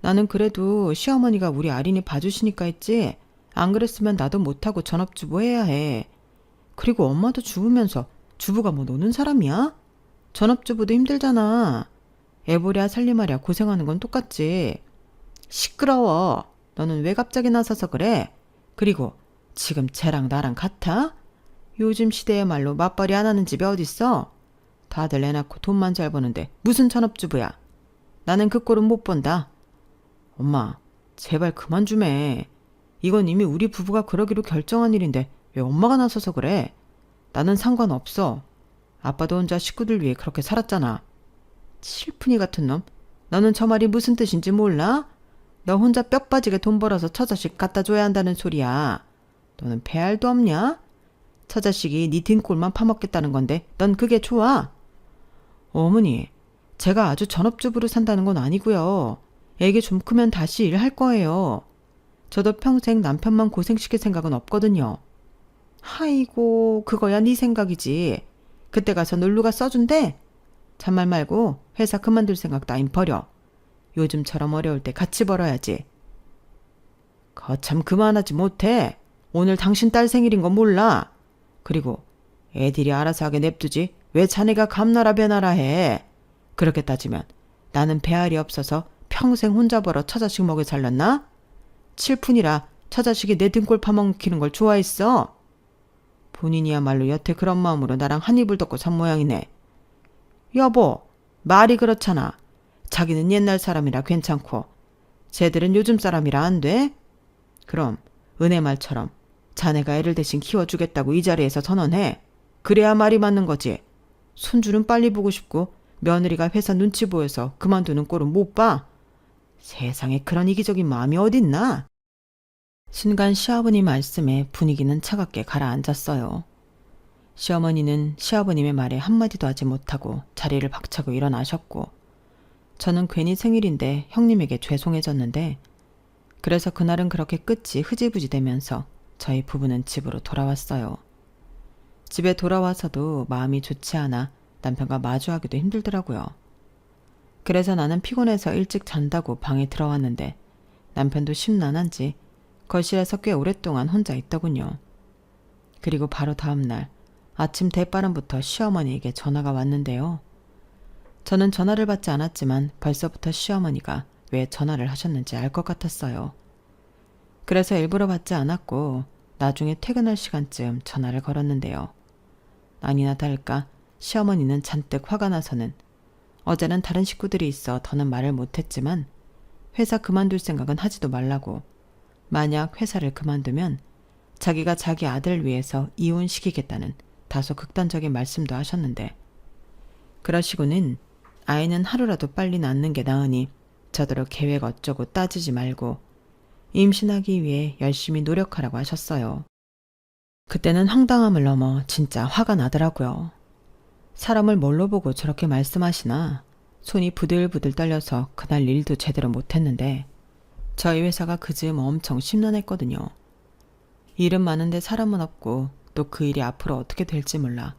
나는 그래도 시어머니가 우리 아린이 봐주시니까 했지. 안 그랬으면 나도 못하고 전업주부 해야 해. 그리고 엄마도 주부면서 주부가 뭐 노는 사람이야? 전업주부도 힘들잖아. 애보랴 살림하랴 고생하는 건 똑같지. 시끄러워. 너는 왜 갑자기 나서서 그래? 그리고 지금 쟤랑 나랑 같아? 요즘 시대야말로 맞벌이 안 하는 집이 어딨어? 다들 애 낳고 돈만 잘 버는데 무슨 전업주부야? 나는 그 꼴은 못 본다. 엄마, 제발 그만 좀 해. 이건 이미 우리 부부가 그러기로 결정한 일인데 왜 엄마가 나서서 그래? 나는 상관없어. 아빠도 혼자 식구들 위해 그렇게 살았잖아. 칠푼이 같은 놈. 너는 저 말이 무슨 뜻인지 몰라? 너 혼자 뼈 빠지게 돈 벌어서 처자식 갖다 줘야 한다는 소리야. 너는 배알도 없냐? 처자식이 네 등골만 파먹겠다는 건데 넌 그게 좋아? 어머니, 제가 아주 전업주부로 산다는 건 아니고요. 애기 좀 크면 다시 일할 거예요. 저도 평생 남편만 고생시킬 생각은 없거든요. 아이고, 그거야 네 생각이지. 그때 가서 놀루가 써준대? 잔말 말고 회사 그만둘 생각 따윈 버려. 요즘처럼 어려울 때 같이 벌어야지. 거참 그만하지 못해. 오늘 당신 딸 생일인 건 몰라. 그리고 애들이 알아서 하게 냅두지 왜 자네가 감나라 배나라 해. 그렇게 따지면 나는 배알이 없어서 평생 혼자 벌어 처자식 먹여 살렸나? 칠푼이라 처자식이 내 등골 파먹히는 걸 좋아했어. 본인이야말로 여태 그런 마음으로 나랑 한 입을 덮고 산 모양이네. 여보, 말이 그렇잖아. 자기는 옛날 사람이라 괜찮고 쟤들은 요즘 사람이라 안 돼? 그럼 은혜 말처럼 자네가 애를 대신 키워주겠다고 이 자리에서 선언해. 그래야 말이 맞는 거지. 손주는 빨리 보고 싶고 며느리가 회사 눈치 보여서 그만두는 꼴은 못 봐. 세상에 그런 이기적인 마음이 어딨나? 순간 시아버님 말씀에 분위기는 차갑게 가라앉았어요. 시어머니는 시아버님의 말에 한마디도 하지 못하고 자리를 박차고 일어나셨고 저는 괜히 생일인데 형님에게 죄송해졌는데 그래서 그날은 그렇게 끝이 흐지부지 되면서 저희 부부는 집으로 돌아왔어요. 집에 돌아와서도 마음이 좋지 않아 남편과 마주하기도 힘들더라고요. 그래서 나는 피곤해서 일찍 잔다고 방에 들어왔는데 남편도 심란한지 거실에서 꽤 오랫동안 혼자 있더군요. 그리고 바로 다음날 아침 대바람부터 시어머니에게 전화가 왔는데요. 저는 전화를 받지 않았지만 벌써부터 시어머니가 왜 전화를 하셨는지 알 것 같았어요. 그래서 일부러 받지 않았고 나중에 퇴근할 시간쯤 전화를 걸었는데요. 아니나 다를까 시어머니는 잔뜩 화가 나서는 어제는 다른 식구들이 있어 더는 말을 못했지만 회사 그만둘 생각은 하지도 말라고 만약 회사를 그만두면 자기가 자기 아들을 위해서 이혼시키겠다는 다소 극단적인 말씀도 하셨는데 그러시고는 아이는 하루라도 빨리 낳는 게 나으니 저더러 계획 어쩌고 따지지 말고 임신하기 위해 열심히 노력하라고 하셨어요. 그때는 황당함을 넘어 진짜 화가 나더라고요. 사람을 뭘로 보고 저렇게 말씀하시나 손이 부들부들 떨려서 그날 일도 제대로 못했는데 저희 회사가 그즈음 엄청 심란했거든요. 일은 많은데 사람은 없고 또 그 일이 앞으로 어떻게 될지 몰라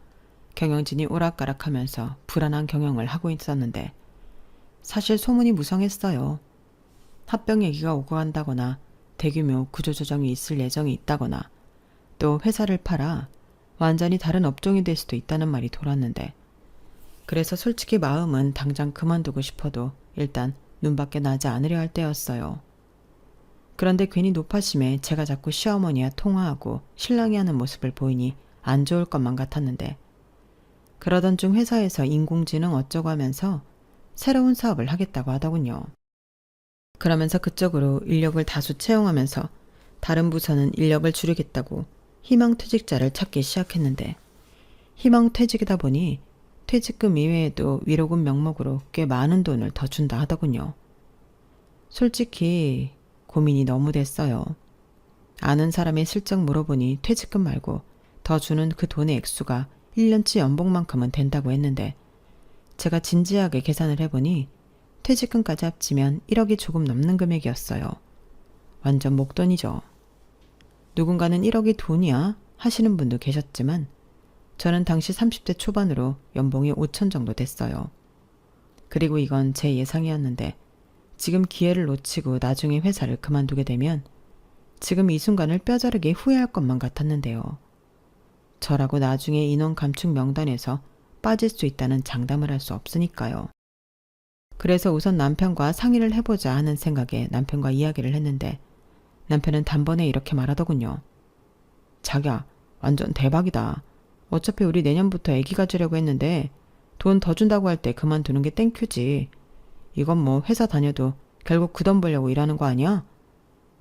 경영진이 오락가락하면서 불안한 경영을 하고 있었는데 사실 소문이 무성했어요. 합병 얘기가 오고 간다거나 대규모 구조조정이 있을 예정이 있다거나 또 회사를 팔아 완전히 다른 업종이 될 수도 있다는 말이 돌았는데, 그래서 솔직히 마음은 당장 그만두고 싶어도 일단 눈밖에 나지 않으려 할 때였어요. 그런데 괜히 노파심에 제가 자꾸 시어머니와 통화하고 실랑이 하는 모습을 보이니 안 좋을 것만 같았는데, 그러던 중 회사에서 인공지능 어쩌고 하면서 새로운 사업을 하겠다고 하더군요. 그러면서 그쪽으로 인력을 다수 채용하면서 다른 부서는 인력을 줄이겠다고 희망퇴직자를 찾기 시작했는데, 희망퇴직이다 보니 퇴직금 이외에도 위로금 명목으로 꽤 많은 돈을 더 준다 하더군요. 솔직히 고민이 너무 됐어요. 아는 사람이 슬쩍 물어보니 퇴직금 말고 더 주는 그 돈의 액수가 1년치 연봉만큼은 된다고 했는데, 제가 진지하게 계산을 해보니 퇴직금까지 합치면 1억이 조금 넘는 금액이었어요. 완전 목돈이죠. 누군가는 1억이 돈이야 하시는 분도 계셨지만, 저는 당시 30대 초반으로 연봉이 5천 정도 됐어요. 그리고 이건 제 예상이었는데, 지금 기회를 놓치고 나중에 회사를 그만두게 되면 지금 이 순간을 뼈저리게 후회할 것만 같았는데요. 저라고 나중에 인원 감축 명단에서 빠질 수 있다는 장담을 할 수 없으니까요. 그래서 우선 남편과 상의를 해보자 하는 생각에 남편과 이야기를 했는데, 남편은 단번에 이렇게 말하더군요. 자기야, 완전 대박이다. 어차피 우리 내년부터 애기 가지려고 했는데 돈 더 준다고 할 때 그만두는 게 땡큐지. 이건 뭐 회사 다녀도 결국 그 돈 벌려고 일하는 거 아니야?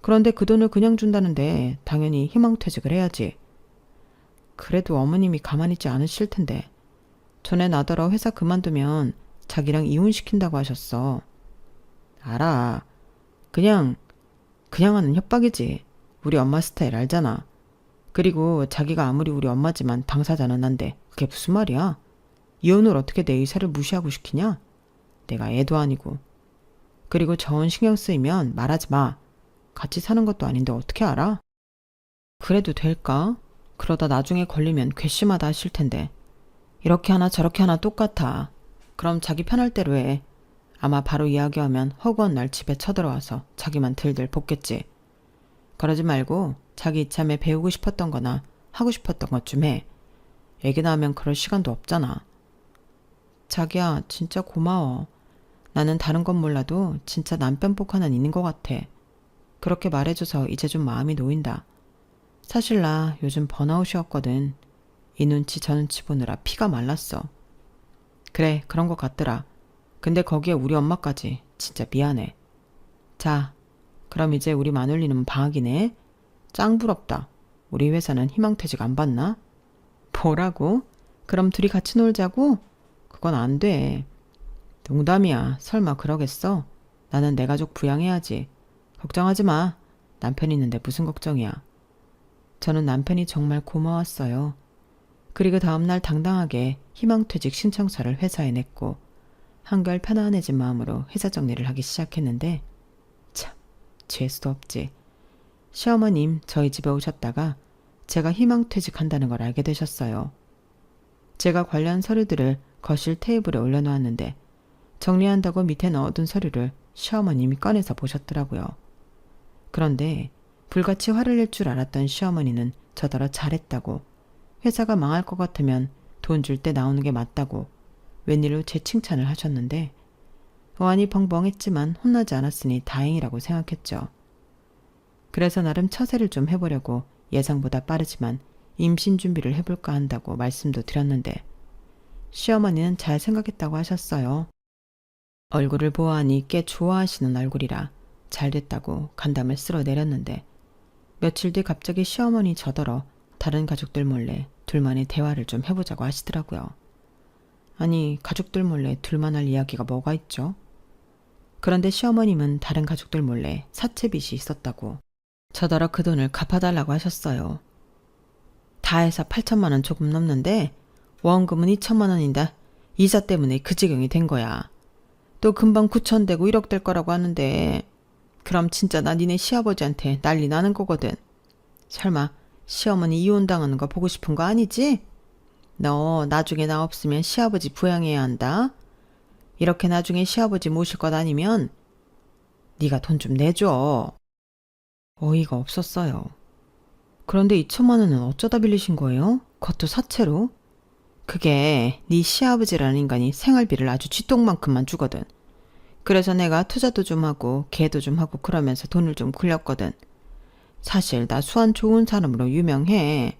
그런데 그 돈을 그냥 준다는데 당연히 희망퇴직을 해야지. 그래도 어머님이 가만히 있지 않으실 텐데. 전에 나더러 회사 그만두면 자기랑 이혼시킨다고 하셨어. 알아. 그냥 하는 협박이지. 우리 엄마 스타일 알잖아. 그리고 자기가 아무리 우리 엄마지만 당사자는 난데 그게 무슨 말이야? 이혼을 어떻게 내 의사를 무시하고 시키냐? 내가 애도 아니고. 그리고 저혼 신경 쓰이면 말하지 마. 같이 사는 것도 아닌데 어떻게 알아? 그래도 될까? 그러다 나중에 걸리면 괘씸하다 하실 텐데. 이렇게 하나 저렇게 하나 똑같아. 그럼 자기 편할 대로 해. 아마 바로 이야기하면 허구한 날 집에 쳐들어와서 자기만 들들 볶겠지. 그러지 말고 자기 이참에 배우고 싶었던 거나 하고 싶었던 것 좀 해. 애기 낳으면 그럴 시간도 없잖아. 자기야, 진짜 고마워. 나는 다른 건 몰라도 진짜 남편 복 하나는 있는 것 같아. 그렇게 말해줘서 이제 좀 마음이 놓인다. 사실 나 요즘 번아웃이었거든. 이 눈치 저 눈치 보느라 피가 말랐어. 그래, 그런 것 같더라. 근데 거기에 우리 엄마까지. 진짜 미안해. 자, 그럼 이제 우리 마눌리는 방학이네. 짱 부럽다. 우리 회사는 희망퇴직 안 받나? 뭐라고? 그럼 둘이 같이 놀자고? 그건 안 돼. 농담이야. 설마 그러겠어? 나는 내 가족 부양해야지. 걱정하지 마. 남편 있는데 무슨 걱정이야. 저는 남편이 정말 고마웠어요. 그리고 다음날 당당하게 희망퇴직 신청서를 회사에 냈고 한결 편안해진 마음으로 회사 정리를 하기 시작했는데, 참, 재수도 없지. 시어머님 저희 집에 오셨다가 제가 희망퇴직한다는 걸 알게 되셨어요. 제가 관련 서류들을 거실 테이블에 올려놓았는데 정리한다고 밑에 넣어둔 서류를 시어머님이 꺼내서 보셨더라고요. 그런데 불같이 화를 낼 줄 알았던 시어머니는 저더러 잘했다고, 회사가 망할 것 같으면 돈 줄 때 나오는 게 맞다고 웬일로 제 칭찬을 하셨는데, 어안이 벙벙했지만 혼나지 않았으니 다행이라고 생각했죠. 그래서 나름 처세를 좀 해보려고 예상보다 빠르지만 임신 준비를 해볼까 한다고 말씀도 드렸는데, 시어머니는 잘 생각했다고 하셨어요. 얼굴을 보아하니 꽤 좋아하시는 얼굴이라 잘 됐다고 간담을 쓸어내렸는데, 며칠 뒤 갑자기 시어머니 저더러 다른 가족들 몰래 둘만의 대화를 좀 해보자고 하시더라고요. 아니, 가족들 몰래 둘만 할 이야기가 뭐가 있죠? 그런데 시어머님은 다른 가족들 몰래 사채 빚이 있었다고 저더러 그 돈을 갚아달라고 하셨어요. 다 해서 8천만 원 조금 넘는데 원금은 2천만 원인데 이자 때문에 그 지경이 된 거야. 또 금방 9천 되고 1억 될 거라고 하는데, 그럼 진짜 나 니네 시아버지한테 난리 나는 거거든. 설마 시어머니 이혼당하는 거 보고 싶은 거 아니지? 너 나중에 나 없으면 시아버지 부양해야 한다. 이렇게 나중에 시아버지 모실 것 아니면 네가 돈 좀 내줘. 어이가 없었어요. 그런데 2천만 원은 어쩌다 빌리신 거예요? 그것도 사채로? 그게 네 시아버지라는 인간이 생활비를 아주 쥐똥만큼만 주거든. 그래서 내가 투자도 좀 하고 개도 좀 하고 그러면서 돈을 좀 굴렸거든. 사실 나 수완 좋은 사람으로 유명해.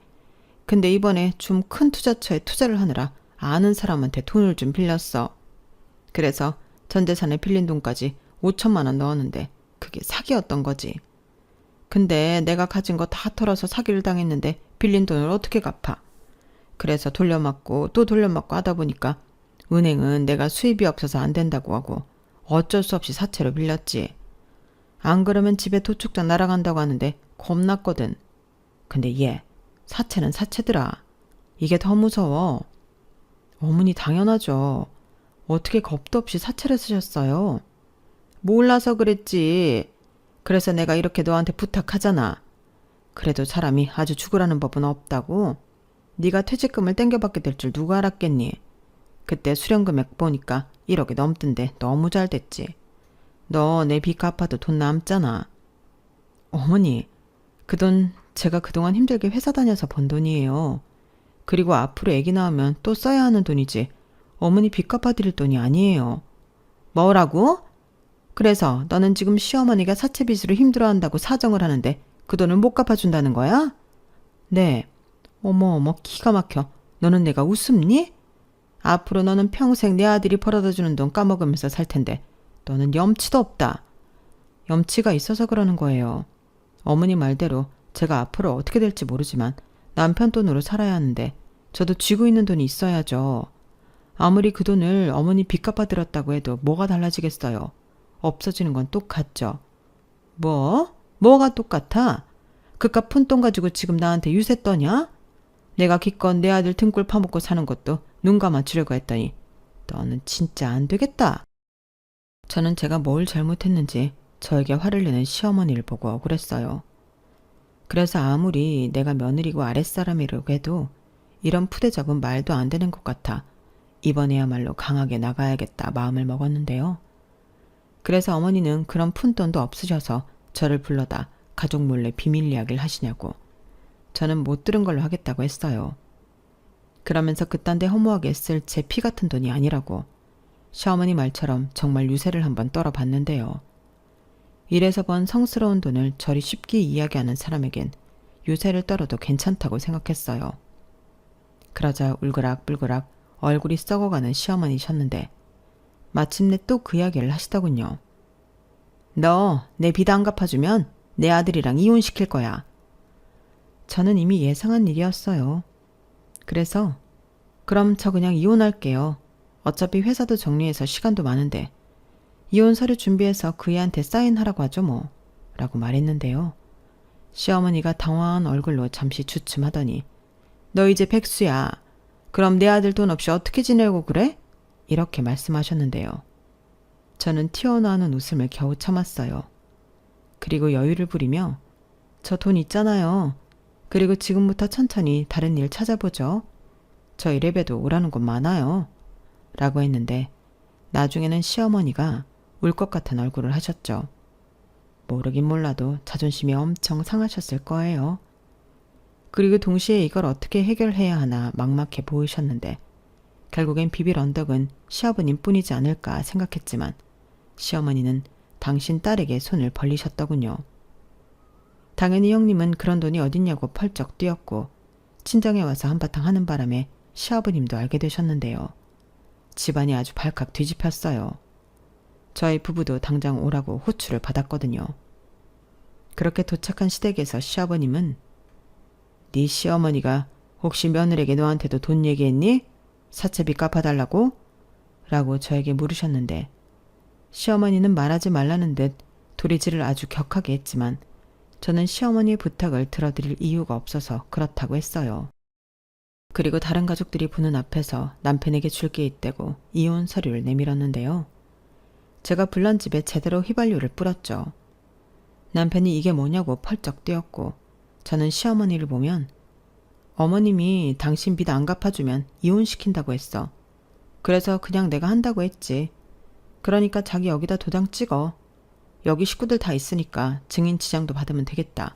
근데 이번에 좀 큰 투자처에 투자를 하느라 아는 사람한테 돈을 좀 빌렸어. 그래서 전 재산에 빌린 돈까지 5천만 원 넣었는데 그게 사기였던 거지. 근데 내가 가진 거 다 털어서 사기를 당했는데 빌린 돈을 어떻게 갚아? 그래서 돌려막고 또 돌려막고 하다 보니까 은행은 내가 수입이 없어서 안 된다고 하고 어쩔 수 없이 사채로 빌렸지. 안 그러면 집에 도축장 날아간다고 하는데 겁났거든. 근데 얘 사채는 사채더라. 이게 더 무서워. 어머니 당연하죠. 어떻게 겁도 없이 사채를 쓰셨어요? 몰라서 그랬지. 그래서 내가 이렇게 너한테 부탁하잖아. 그래도 사람이 아주 죽으라는 법은 없다고. 네가 퇴직금을 땡겨받게 될 줄 누가 알았겠니? 그때 수령금액 보니까 1억이 넘던데 너무 잘 됐지. 너 내 빚 갚아도 돈 남잖아. 어머니, 그 돈 제가 그동안 힘들게 회사 다녀서 번 돈이에요. 그리고 앞으로 애기 낳으면 또 써야 하는 돈이지 어머니 빚 갚아드릴 돈이 아니에요. 뭐라고? 그래서 너는 지금 시어머니가 사채빚으로 힘들어한다고 사정을 하는데 그 돈을 못 갚아준다는 거야? 네. 어머 기가 막혀. 너는 내가 웃음니? 앞으로 너는 평생 내 아들이 벌어다주는 돈 까먹으면서 살 텐데 너는 염치도 없다. 염치가 있어서 그러는 거예요. 어머니 말대로 제가 앞으로 어떻게 될지 모르지만 남편 돈으로 살아야 하는데 저도 쥐고 있는 돈이 있어야죠. 아무리 그 돈을 어머니 빚 갚아드렸다고 해도 뭐가 달라지겠어요. 없어지는 건 똑같죠. 뭐? 뭐가 똑같아? 그깟 푼돈 가지고 지금 나한테 유세 떠냐? 내가 기껏 내 아들 등골 파먹고 사는 것도 눈 감아주려고 했더니 너는 진짜 안 되겠다. 저는 제가 뭘 잘못했는지 저에게 화를 내는 시어머니를 보고 억울했어요. 그래서 아무리 내가 며느리고 아랫사람이라고 해도 이런 푸대접은 말도 안 되는 것 같아 이번에야말로 강하게 나가야겠다 마음을 먹었는데요. 그래서 어머니는 그런 푼돈도 없으셔서 저를 불러다 가족 몰래 비밀 이야기를 하시냐고. 저는 못 들은 걸로 하겠다고 했어요. 그러면서 그딴 데 허무하게 쓸 제 피 같은 돈이 아니라고. 시어머니 말처럼 정말 유세를 한번 떨어봤는데요. 이래서 번 성스러운 돈을 저리 쉽게 이야기하는 사람에겐 유세를 떨어도 괜찮다고 생각했어요. 그러자 울그락불그락 얼굴이 썩어가는 시어머니셨는데 마침내 또 그 이야기를 하시더군요. 너 내 빚 안 갚아주면 내 아들이랑 이혼시킬 거야. 저는 이미 예상한 일이었어요. 그래서 그럼 저 그냥 이혼할게요. 어차피 회사도 정리해서 시간도 많은데 이혼 서류 준비해서 그 애한테 사인하라고 하죠 뭐. 라고 말했는데요. 시어머니가 당황한 얼굴로 잠시 주춤하더니 너 이제 백수야. 그럼 내 아들 돈 없이 어떻게 지내고 그래? 이렇게 말씀하셨는데요. 저는 튀어나오는 웃음을 겨우 참았어요. 그리고 여유를 부리며 저 돈 있잖아요. 그리고 지금부터 천천히 다른 일 찾아보죠. 저 이래봬도 오라는 곳 많아요. 라고 했는데 나중에는 시어머니가 울 것 같은 얼굴을 하셨죠. 모르긴 몰라도 자존심이 엄청 상하셨을 거예요. 그리고 동시에 이걸 어떻게 해결해야 하나 막막해 보이셨는데 결국엔 비빌 언덕은 시아버님 뿐이지 않을까 생각했지만 시어머니는 당신 딸에게 손을 벌리셨더군요. 당연히 형님은 그런 돈이 어딨냐고 펄쩍 뛰었고 친정에 와서 한바탕 하는 바람에 시아버님도 알게 되셨는데요. 집안이 아주 발칵 뒤집혔어요. 저희 부부도 당장 오라고 호출을 받았거든요. 그렇게 도착한 시댁에서 시아버님은 네 시어머니가 혹시 며느리에게 너한테도 돈 얘기했니? 사채비 갚아달라고? 라고 저에게 물으셨는데 시어머니는 말하지 말라는 듯 도리질을 아주 격하게 했지만 저는 시어머니의 부탁을 들어드릴 이유가 없어서 그렇다고 했어요. 그리고 다른 가족들이 보는 앞에서 남편에게 줄 게 있다고 이혼 서류를 내밀었는데요. 제가 불난 집에 제대로 휘발유를 뿌렸죠. 남편이 이게 뭐냐고 펄쩍 뛰었고 저는 시어머니를 보면 어머님이 당신 빚 안 갚아주면 이혼시킨다고 했어. 그래서 그냥 내가 한다고 했지. 그러니까 자기 여기다 도장 찍어. 여기 식구들 다 있으니까 증인 지장도 받으면 되겠다.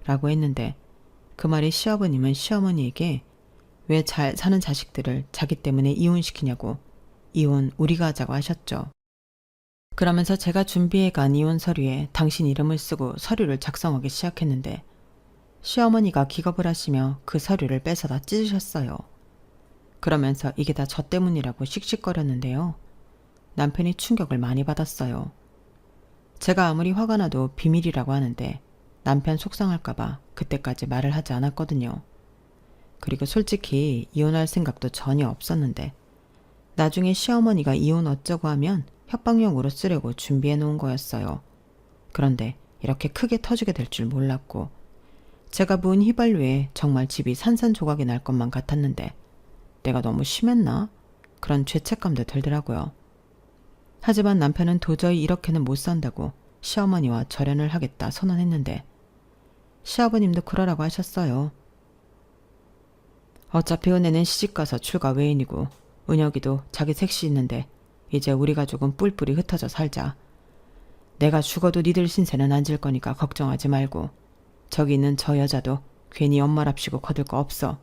라고 했는데 그 말이 시아버님은 시어머니에게 왜 잘 사는 자식들을 자기 때문에 이혼시키냐고 이혼 우리가 하자고 하셨죠. 그러면서 제가 준비해간 이혼 서류에 당신 이름을 쓰고 서류를 작성하기 시작했는데 시어머니가 기겁을 하시며 그 서류를 뺏어다 찢으셨어요. 그러면서 이게 다 저 때문이라고 씩씩거렸는데요. 남편이 충격을 많이 받았어요. 제가 아무리 화가 나도 비밀이라고 하는데 남편 속상할까봐 그때까지 말을 하지 않았거든요. 그리고 솔직히 이혼할 생각도 전혀 없었는데 나중에 시어머니가 이혼 어쩌고 하면 협박용으로 쓰려고 준비해 놓은 거였어요. 그런데 이렇게 크게 터지게 될 줄 몰랐고 제가 부은 휘발유에 정말 집이 산산조각이 날 것만 같았는데 내가 너무 심했나? 그런 죄책감도 들더라고요. 하지만 남편은 도저히 이렇게는 못 산다고 시어머니와 절연을 하겠다 선언했는데 시아버님도 그러라고 하셨어요. 어차피 은혜는 시집가서 출가 외인이고 은혁이도 자기 색시 있는데 이제 우리 가족은 뿔뿔이 흩어져 살자. 내가 죽어도 니들 신세는 안 질 거니까 걱정하지 말고 저기 있는 저 여자도 괜히 엄마랍시고 거들 거 없어.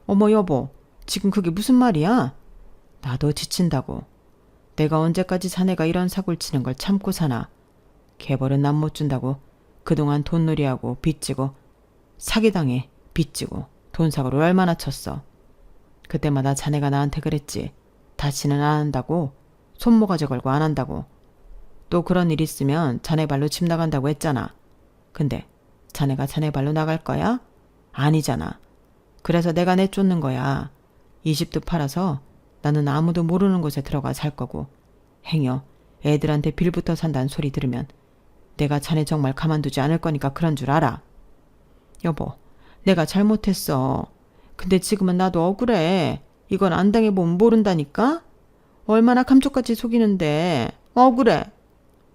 어머 여보, 지금 그게 무슨 말이야? 나도 지친다고. 내가 언제까지 자네가 이런 사고를 치는 걸 참고 사나. 개벌은 남 못 준다고 그동안 돈놀이하고 빚지고 사기당해 빚지고 돈사고를 얼마나 쳤어. 그때마다 자네가 나한테 그랬지. 다시는 안 한다고. 손모가지 걸고 안 한다고. 또 그런 일 있으면 자네 발로 집 나간다고 했잖아. 근데 자네가 자네 발로 나갈 거야? 아니잖아. 그래서 내가 내쫓는 거야. 이 집도 팔아서 나는 아무도 모르는 곳에 들어가 살 거고 행여 애들한테 빌부터 산다는 소리 들으면 내가 자네 정말 가만두지 않을 거니까 그런 줄 알아. 여보, 내가 잘못했어. 근데 지금은 나도 억울해. 이건 안 당해보면 모른다니까? 얼마나 감쪽같이 속이는데 억울해.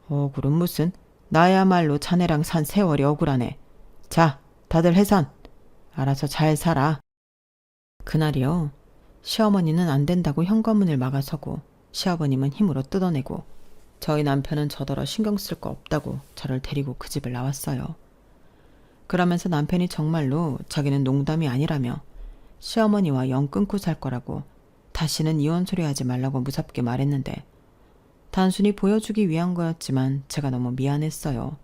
억울은 무슨. 나야말로 자네랑 산 세월이 억울하네. 자, 다들 해산. 알아서 잘 살아. 그날이요. 시어머니는 안 된다고 현관문을 막아서고 시아버님은 힘으로 뜯어내고 저희 남편은 저더러 신경 쓸 거 없다고 저를 데리고 그 집을 나왔어요. 그러면서 남편이 정말로 자기는 농담이 아니라며 시어머니와 영 끊고 살 거라고 다시는 이혼 소리 하지 말라고 무섭게 말했는데 단순히 보여주기 위한 거였지만 제가 너무 미안했어요.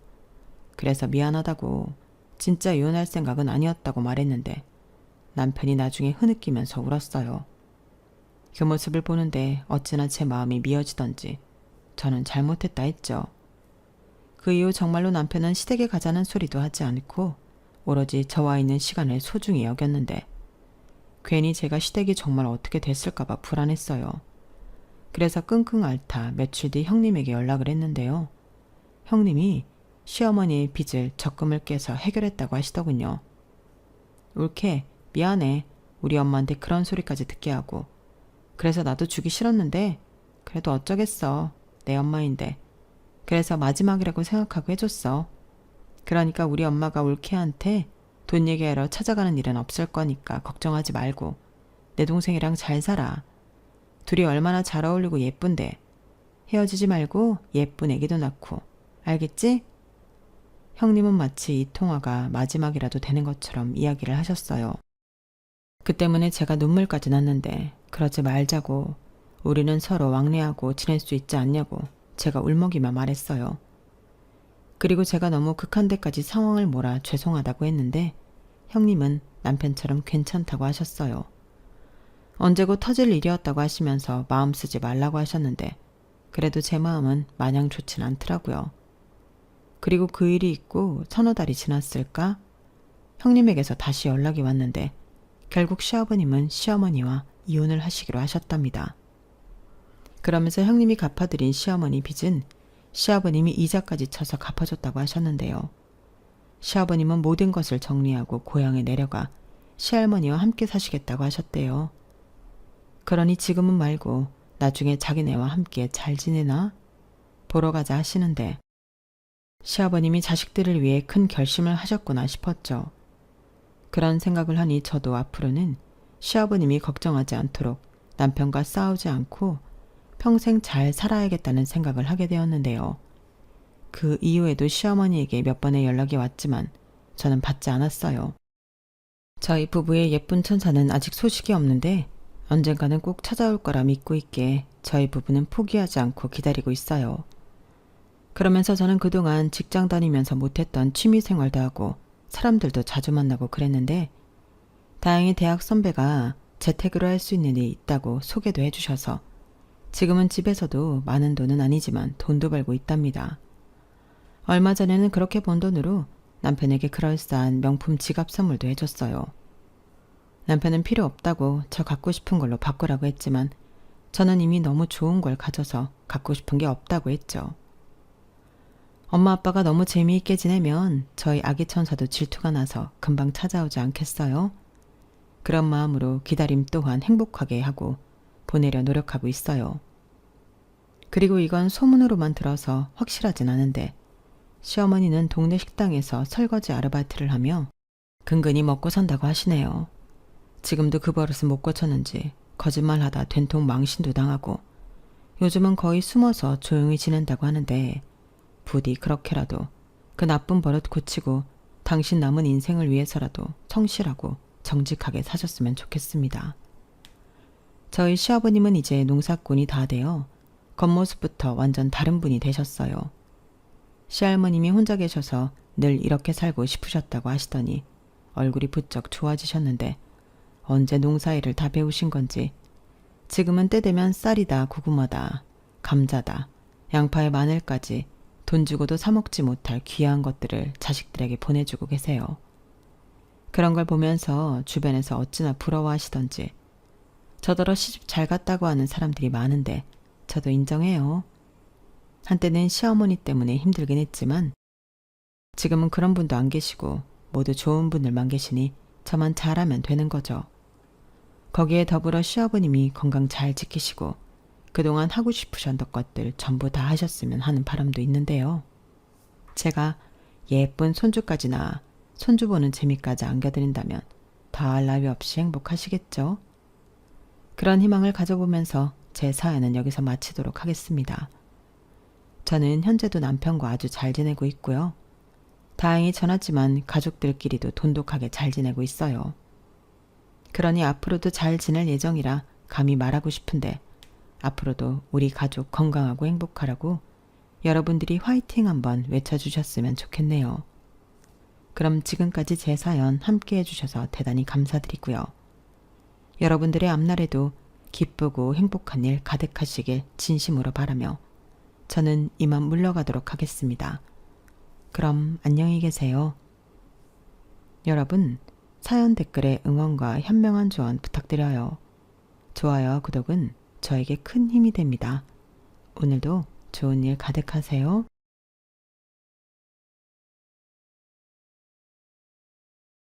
그래서 미안하다고 진짜 이혼할 생각은 아니었다고 말했는데 남편이 나중에 흐느끼면서 울었어요. 그 모습을 보는데 어찌나 제 마음이 미어지던지 저는 잘못했다 했죠. 그 이후 정말로 남편은 시댁에 가자는 소리도 하지 않고 오로지 저와 있는 시간을 소중히 여겼는데 괜히 제가 시댁이 정말 어떻게 됐을까봐 불안했어요. 그래서 끙끙 앓다 며칠 뒤 형님에게 연락을 했는데요. 형님이 시어머니의 빚을 적금을 깨서 해결했다고 하시더군요. 옳게 미안해. 우리 엄마한테 그런 소리까지 듣게 하고. 그래서 나도 주기 싫었는데 그래도 어쩌겠어. 내 엄마인데. 그래서 마지막이라고 생각하고 해줬어. 그러니까 우리 엄마가 올케한테 돈 얘기하러 찾아가는 일은 없을 거니까 걱정하지 말고 내 동생이랑 잘 살아. 둘이 얼마나 잘 어울리고 예쁜데. 헤어지지 말고 예쁜 애기도 낳고. 알겠지? 형님은 마치 이 통화가 마지막이라도 되는 것처럼 이야기를 하셨어요. 그 때문에 제가 눈물까지 났는데 그러지 말자고 우리는 서로 왕래하고 지낼 수 있지 않냐고 제가 울먹이며 말했어요. 그리고 제가 너무 극한 데까지 상황을 몰아 죄송하다고 했는데 형님은 남편처럼 괜찮다고 하셨어요. 언제고 터질 일이었다고 하시면서 마음 쓰지 말라고 하셨는데 그래도 제 마음은 마냥 좋진 않더라고요. 그리고 그 일이 있고 서너 달이 지났을까? 형님에게서 다시 연락이 왔는데 결국 시아버님은 시어머니와 이혼을 하시기로 하셨답니다. 그러면서 형님이 갚아드린 시어머니 빚은 시아버님이 이자까지 쳐서 갚아줬다고 하셨는데요. 시아버님은 모든 것을 정리하고 고향에 내려가 시할머니와 함께 사시겠다고 하셨대요. 그러니 지금은 말고 나중에 자기네와 함께 잘 지내나? 보러 가자 하시는데 시아버님이 자식들을 위해 큰 결심을 하셨구나 싶었죠. 그런 생각을 하니 저도 앞으로는 시아버님이 걱정하지 않도록 남편과 싸우지 않고 평생 잘 살아야겠다는 생각을 하게 되었는데요. 그 이후에도 시어머니에게 몇 번의 연락이 왔지만 저는 받지 않았어요. 저희 부부의 예쁜 천사는 아직 소식이 없는데 언젠가는 꼭 찾아올 거라 믿고 있기에 저희 부부는 포기하지 않고 기다리고 있어요. 그러면서 저는 그동안 직장 다니면서 못했던 취미 생활도 하고 사람들도 자주 만나고 그랬는데 다행히 대학 선배가 재택으로 할 수 있는 일이 있다고 소개도 해주셔서 지금은 집에서도 많은 돈은 아니지만 돈도 벌고 있답니다. 얼마 전에는 그렇게 번 돈으로 남편에게 그럴싸한 명품 지갑 선물도 해줬어요. 남편은 필요 없다고 저 갖고 싶은 걸로 바꾸라고 했지만 저는 이미 너무 좋은 걸 가져서 갖고 싶은 게 없다고 했죠. 엄마 아빠가 너무 재미있게 지내면 저희 아기 천사도 질투가 나서 금방 찾아오지 않겠어요? 그런 마음으로 기다림 또한 행복하게 하고 보내려 노력하고 있어요. 그리고 이건 소문으로만 들어서 확실하진 않은데 시어머니는 동네 식당에서 설거지 아르바이트를 하며 근근히 먹고 산다고 하시네요. 지금도 그 버릇은 못 고쳤는지 거짓말하다 된통 망신도 당하고 요즘은 거의 숨어서 조용히 지낸다고 하는데 부디 그렇게라도 그 나쁜 버릇 고치고 당신 남은 인생을 위해서라도 성실하고 정직하게 사셨으면 좋겠습니다. 저희 시아버님은 이제 농사꾼이 다 되어 겉모습부터 완전 다른 분이 되셨어요. 시할머님이 혼자 계셔서 늘 이렇게 살고 싶으셨다고 하시더니 얼굴이 부쩍 좋아지셨는데 언제 농사일을 다 배우신 건지 지금은 때 되면 쌀이다 고구마다 감자다 양파에 마늘까지 돈 주고도 사 먹지 못할 귀한 것들을 자식들에게 보내주고 계세요. 그런 걸 보면서 주변에서 어찌나 부러워하시던지 저더러 시집 잘 갔다고 하는 사람들이 많은데 저도 인정해요. 한때는 시어머니 때문에 힘들긴 했지만 지금은 그런 분도 안 계시고 모두 좋은 분들만 계시니 저만 잘하면 되는 거죠. 거기에 더불어 시아버님이 건강 잘 지키시고 그동안 하고 싶으셨던 것들 전부 다 하셨으면 하는 바람도 있는데요. 제가 예쁜 손주까지나 손주 보는 재미까지 안겨드린다면 더할 나위 없이 행복하시겠죠? 그런 희망을 가져보면서 제 사연은 여기서 마치도록 하겠습니다. 저는 현재도 남편과 아주 잘 지내고 있고요. 다행히 전하지만 가족들끼리도 돈독하게 잘 지내고 있어요. 그러니 앞으로도 잘 지낼 예정이라 감히 말하고 싶은데 앞으로도 우리 가족 건강하고 행복하라고 여러분들이 화이팅 한번 외쳐주셨으면 좋겠네요. 그럼 지금까지 제 사연 함께 해주셔서 대단히 감사드리고요. 여러분들의 앞날에도 기쁘고 행복한 일 가득하시길 진심으로 바라며 저는 이만 물러가도록 하겠습니다. 그럼 안녕히 계세요. 여러분, 사연 댓글에 응원과 현명한 조언 부탁드려요. 좋아요, 구독은 저에게 큰 힘이 됩니다. 오늘도 좋은 일 가득하세요.